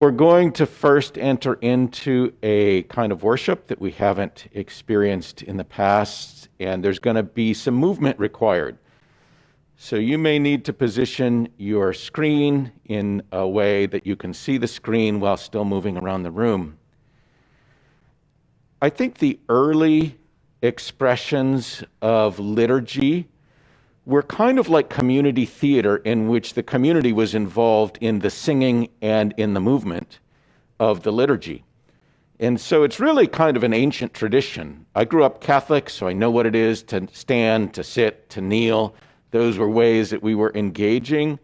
We're going to first enter into a kind of worship that we haven't experienced in the past, and there's going to be some movement required. So you may need to position your screen in a way that you can see the screen while still moving around the room. I think the early expressions of liturgy were kind of like community theater, in which the community was involved in the singing and in the movement of the liturgy. And so it's really kind of an ancient tradition. I grew up Catholic, so I know what it is to stand, to sit, to kneel. Those were ways that we were engaging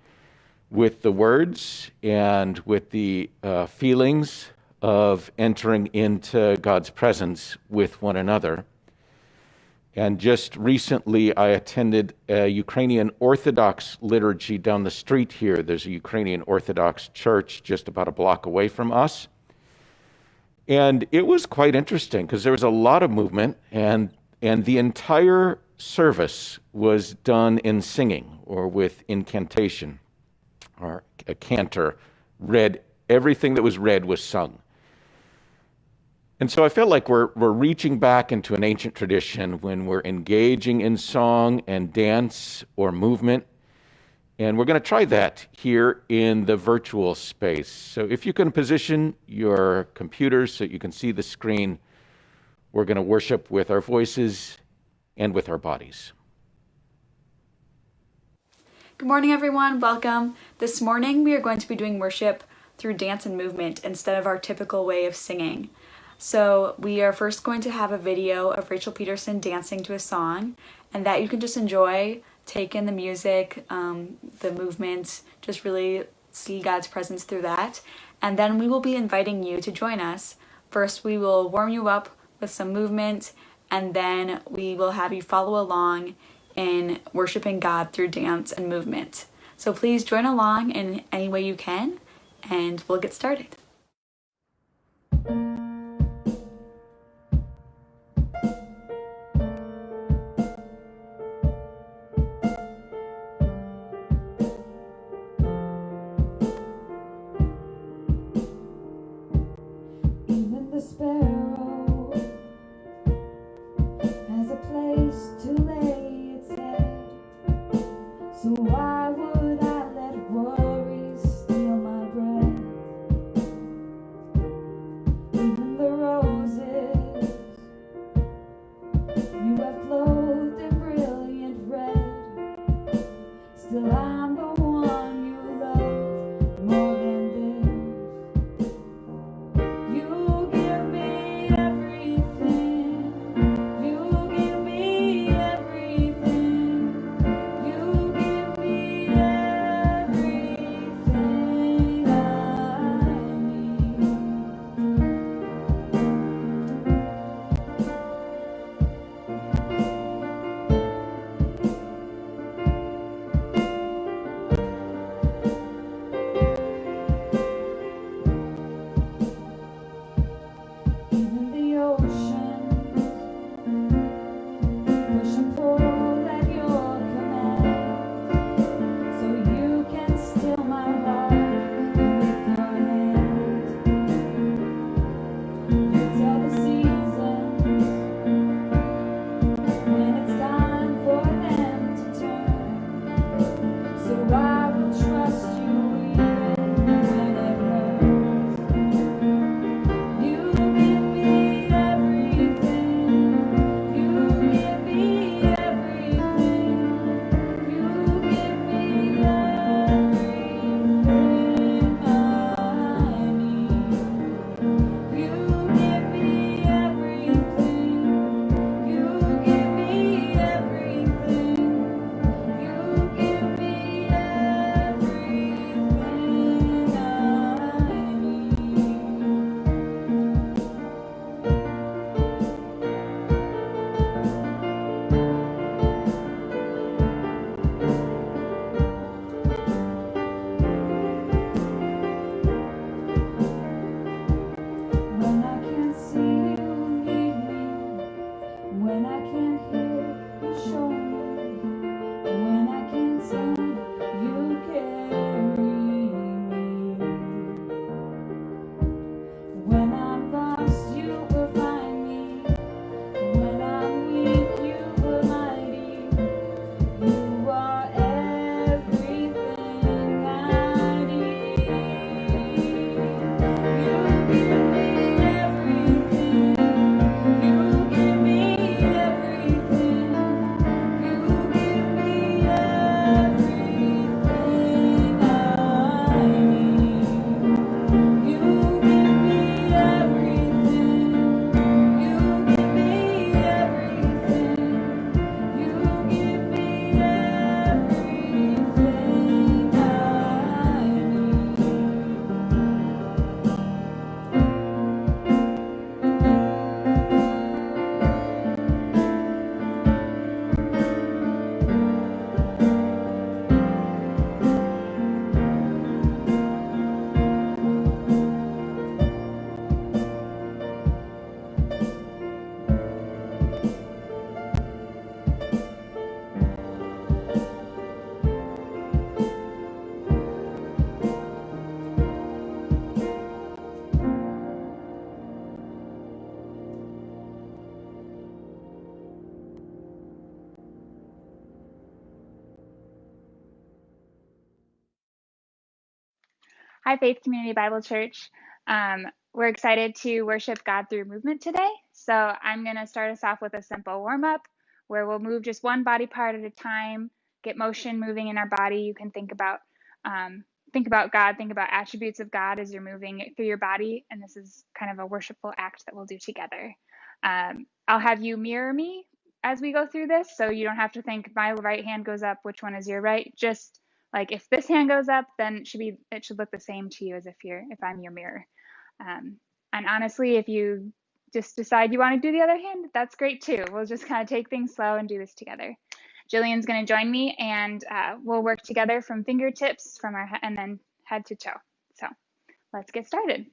with the words and with the feelings of entering into God's presence with one another. And just recently, I attended a Ukrainian Orthodox liturgy down the street here. There's a Ukrainian Orthodox church just about a block away from us. And it was quite interesting because there was a lot of movement, and the entire service was done in singing or with incantation, or a cantor read, everything that was read was sung. And so I felt like we're reaching back into an ancient tradition when we're engaging in song and dance or movement. And we're going to try that here in the virtual space. So if you can position your computers so you can see the screen, we're going to worship with our voices and with our bodies. Good morning, everyone. Welcome. This morning we are going to be doing worship through dance and movement instead of our typical way of singing. So we are first going to have a video of Rachael Peterson dancing to a song, and that you can just enjoy, take in the music, the movements, just really see God's presence through that. And then we will be inviting you to join us. First, we will warm you up with some movement, and then we will have you follow along in worshiping God through dance and movement. So please join along in any way you can, and we'll get started. You give me Hi, Faith Community Bible Church. We're excited to worship God through movement today. So I'm going to start us off with a simple warm-up where we'll move just one body part at a time, get motion moving in our body. You can think about God, think about attributes of God as you're moving through your body. And this is kind of a worshipful act that we'll do together. I'll have you mirror me as we go through this, so you don't have to think my right hand goes up, which one is your right? Just like if this hand goes up, then it should look the same to you as if I'm your mirror. And honestly, if you just decide you want to do the other hand, that's great too. We'll just kind of take things slow and do this together. Gillian's going to join me, and we'll work together from fingertips and then head to toe. So let's get started.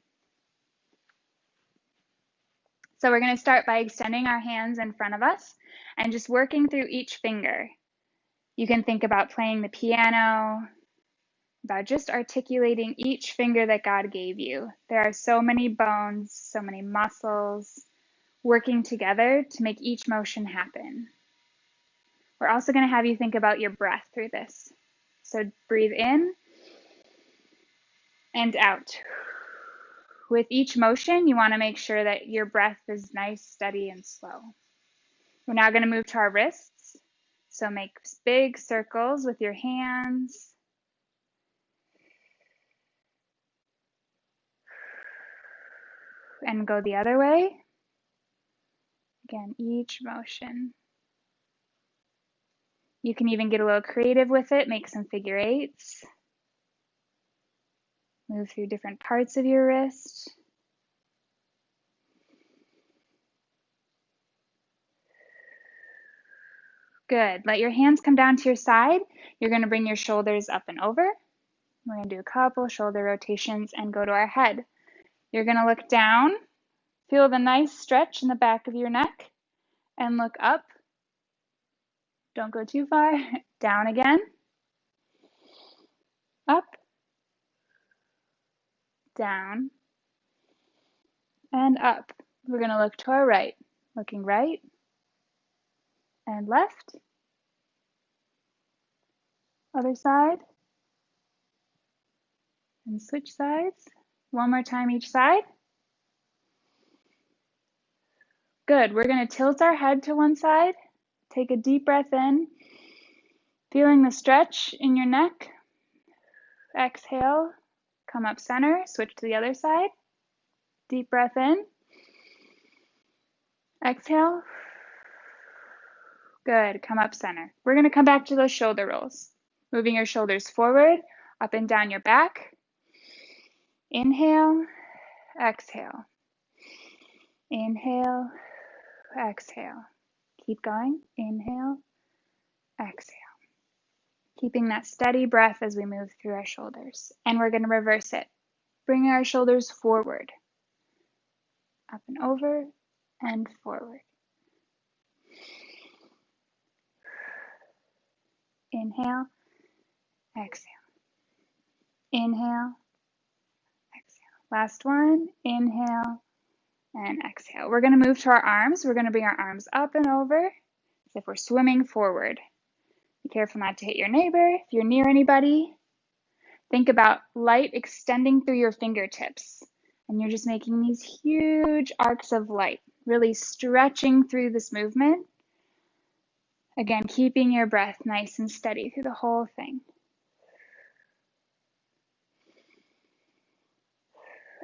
So we're going to start by extending our hands in front of us and just working through each finger. You can think about playing the piano, about just articulating each finger that God gave you. There are so many bones, so many muscles working together to make each motion happen. We're also going to have you think about your breath through this. So breathe in and out. With each motion, you want to make sure that your breath is nice, steady, and slow. We're now going to move to our wrists. So make big circles with your hands. And go the other way. Again, each motion. You can even get a little creative with it, make some figure eights. Move through different parts of your wrist. Good. Let your hands come down to your side. You're going to bring your shoulders up and over. We're going to do a couple shoulder rotations and go to our head. You're going to look down, feel the nice stretch in the back of your neck, and look up. Don't go too far. Down again. Up. Down. And up. We're going to look to our right. Looking right and left. Other side. And switch sides. One more time each side. Good. We're going to tilt our head to one side. Take a deep breath in. Feeling the stretch in your neck. Exhale. Come up center. Switch to the other side. Deep breath in. Exhale. Good. Come up center. We're going to come back to those shoulder rolls. Moving your shoulders forward, up and down your back. Inhale. Exhale. Inhale. Exhale. Keep going. Inhale. Exhale. Keeping that steady breath as we move through our shoulders. And we're going to reverse it. Bringing our shoulders forward. Up and over and forward. Inhale. Exhale. Inhale. Exhale. Last one. Inhale and exhale. We're going to move to our arms. We're going to bring our arms up and over as if we're swimming forward. Be careful not to hit your neighbor. If you're near anybody, think about light extending through your fingertips. And you're just making these huge arcs of light, really stretching through this movement. Again, keeping your breath nice and steady through the whole thing.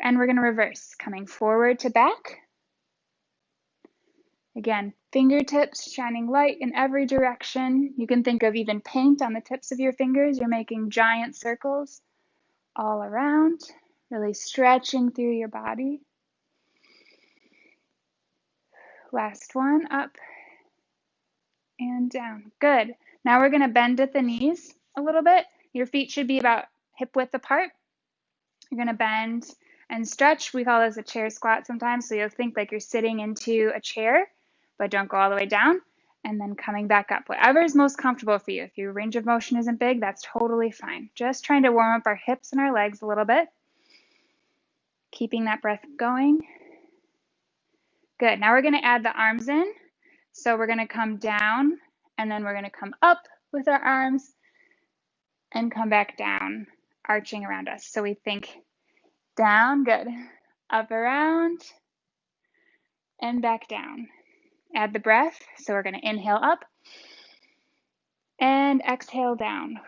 And we're going to reverse, coming forward to back. Again, fingertips shining light in every direction. You can think of even paint on the tips of your fingers. You're making giant circles all around, really stretching through your body. Last one, up and down. Good. Now we're going to bend at the knees a little bit. Your feet should be about hip width apart. You're going to bend and stretch. We call this a chair squat sometimes. So you'll think like you're sitting into a chair, but don't go all the way down. And then coming back up. Whatever is most comfortable for you. If your range of motion isn't big, that's totally fine. Just trying to warm up our hips and our legs a little bit. Keeping that breath going. Good. Now we're going to add the arms in. So we're going to come down and then we're going to come up with our arms and come back down. arching around us. So we think down, good. Up, around, and back down. Add the breath. So we're going to inhale up and exhale down.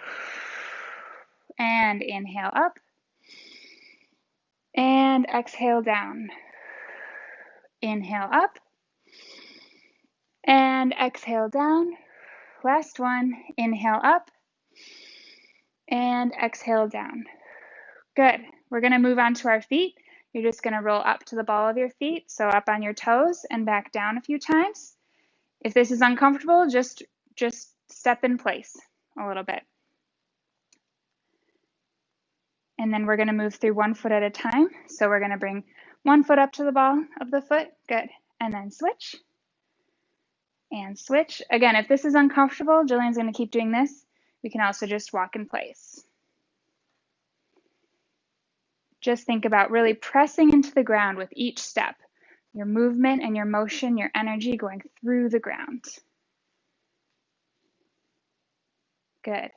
And inhale up and exhale down. Inhale up and exhale down. Last one, inhale up and exhale down. Good. We're going to move on to our feet. You're just going to roll up to the ball of your feet, so up on your toes and back down a few times. If this is uncomfortable, just step in place a little bit. And then we're going to move through 1 foot at a time. So we're going to bring 1 foot up to the ball of the foot. Good. And then switch. And switch. Again, if this is uncomfortable, Gillian's going to keep doing this. We can also just walk in place. Just think about really pressing into the ground with each step. Your movement and your motion, your energy going through the ground. Good.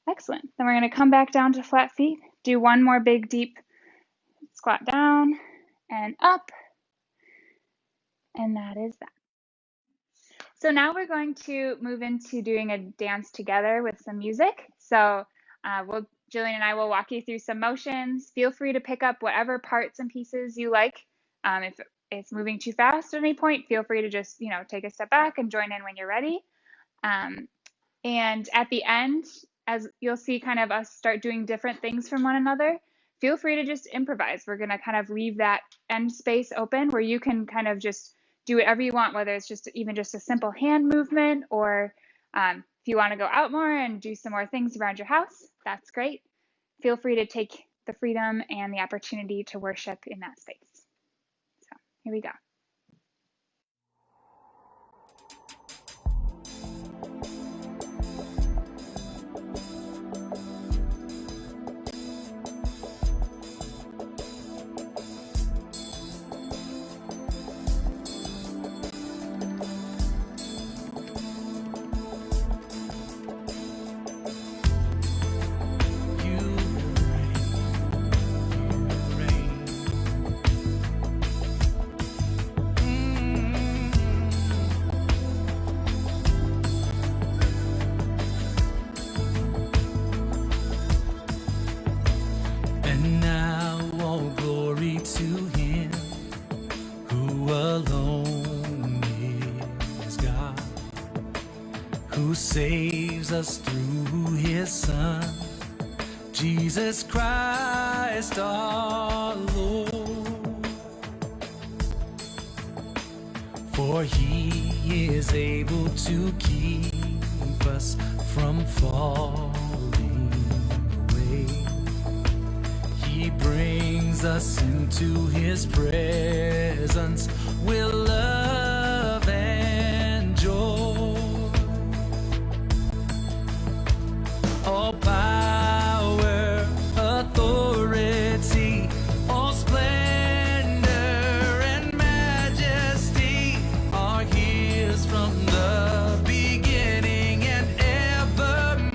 Excellent. Then we're going to come back down to flat feet. Do one more big deep squat down and up. And that is that. So now we're going to move into doing a dance together with some music. So Gillian and I will walk you through some motions. Feel free to pick up whatever parts and pieces you like. If it's moving too fast at any point, feel free to just take a step back and join in when you're ready. And at the end, as you'll see kind of us start doing different things from one another, feel free to just improvise. We're going to kind of leave that end space open where you can kind of just do whatever you want, whether it's even just a simple hand movement, or if you want to go out more and do some more things around your house, that's great. Feel free to take the freedom and the opportunity to worship in that space. So here we go. Saves us through his Son, Jesus Christ our Lord. For he is able to keep us from falling away. He brings us into his presence with love and joy. All power, authority, all splendor and majesty are his from the beginning and evermore.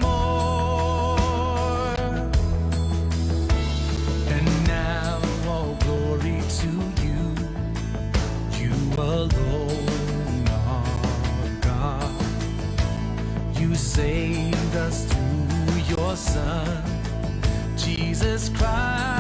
And now all glory to you, you alone are God. You saved us through your Son, Jesus Christ.